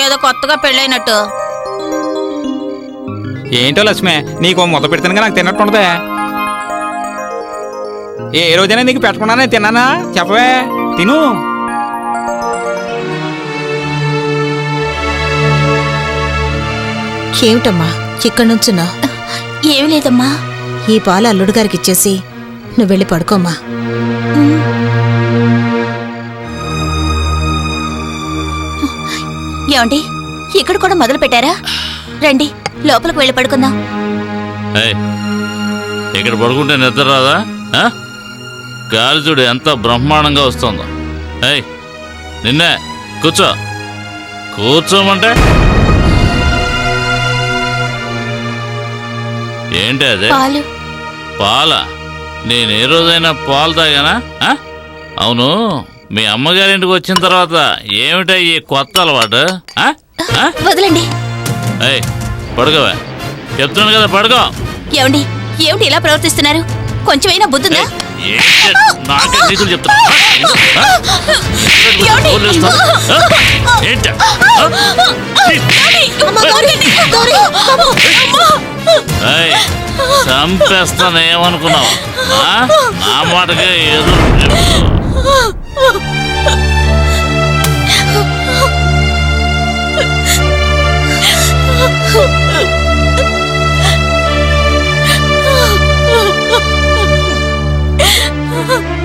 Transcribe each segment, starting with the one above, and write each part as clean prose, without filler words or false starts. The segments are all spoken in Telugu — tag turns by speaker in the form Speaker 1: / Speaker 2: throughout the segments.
Speaker 1: ఏదో కొత్తగా పెళ్ళైనట్టు.
Speaker 2: ఏంటో లక్ష్మి, నీకు మొదలు పెడితేనే నాకు తిన్నట్టుండదే. ఏ రోజైనా నీకు పెట్టకుండానే తిన్నానా చెప్పవే, తిను.
Speaker 3: ఏమిటమ్మా ఇక్కడ నుంచున్నా?
Speaker 1: ఏమి లేదమ్మా.
Speaker 3: ఈ పాలు అల్లుడు గారికి ఇచ్చేసి నువ్వు వెళ్ళి పడుకోమ్మా.
Speaker 1: ఏమండి, ఇక్కడ కూడా మొదలు పెట్టారా? రండి లోపలికి వెళ్ళి పడుకుందాం.
Speaker 4: ఇక్కడ పడుకుంటే నిద్ర రాదా? గాలి చూడు ఎంత బ్రహ్మాండంగా వస్తుందో. నిన్నే కూర్చో, కూర్చోమంటే ఏంటి అదే? పాల? నేను ఏ రోజైనా పాలు తాగానా? అవును, మీ అమ్మగారింటికి వచ్చిన తర్వాత ఏమిటా ఈ కొత్త అలవాటు?
Speaker 1: వదలండి.
Speaker 4: పడుకోవే, చెప్తున్నాను కదా పడుకో.
Speaker 1: ఏమండి, ఏమిటి ఇలా ప్రవర్తిస్తున్నారు? కొంచెమైనా బుద్ధుందా?
Speaker 4: నాకే నీతులు చెప్తున్నా. చంపేస్తానేమనుకున్నావు? నా మాటకే ఏదో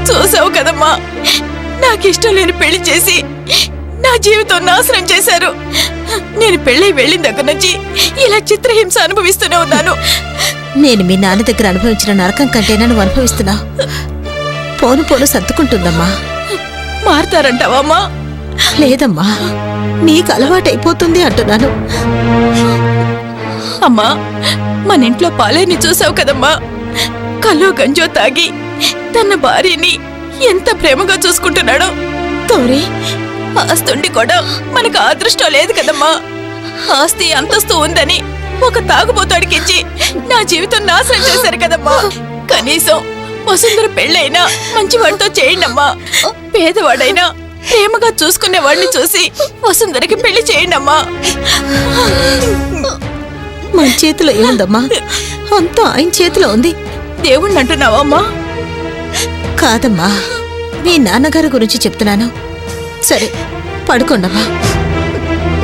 Speaker 5: చూసావు కదమ్మా, నాకిష్టం లేని పెళ్లి చేసి నా జీవితం నాశనం చేశారు. నేను పెళ్ళై వెళ్ళిన దగ్గర నుంచి ఇలా చిత్రహింస అనుభవిస్తూనే ఉన్నాను.
Speaker 3: నేను మీ నాన్న దగ్గర అనుభవించిన నరకం కంటేనా నువ్వు అనుభవిస్తున్నా? పోను పోను సర్దుకుంటుందమ్మా.
Speaker 5: మారతారంటావమ్మా?
Speaker 3: లేదమ్మా, నీకు అలవాటైపోతుంది అంటున్నాను.
Speaker 5: అమ్మా, మన ఇంట్లో పాలేని చూసావు కదమ్మా, కల్లో గంజో తాగి తన భార్యని ఎంత ప్రేమగా చూసుకుంటున్నాడో. తోరి ఆస్తుండి కూడా మనకు అదృష్టం లేదు కదమ్మా. ఆస్తి అంతస్తు ఉందని ఒక తాగుబోతాడికిచ్చి నా జీవితం నాశనం చేశారు కదమ్మా. కనీసం వసుంధర పెళ్ళైనా మంచివాడితో చేయండమ్మా. పేదవాడైనా ప్రేమగా చూసుకునే వాడిని చూసి వసుంధరకి పెళ్లి చేయండమ్మా.
Speaker 3: మన చేతిలో ఏముందమ్మా? అంతా ఆయన చేతిలో ఉంది.
Speaker 5: దేవుణ్ణి అంటున్నావమ్మా?
Speaker 3: కాదమ్మా, మీ నాన్నగారి గురించి చెప్తున్నాను. సరే పడుకోండమ్మా.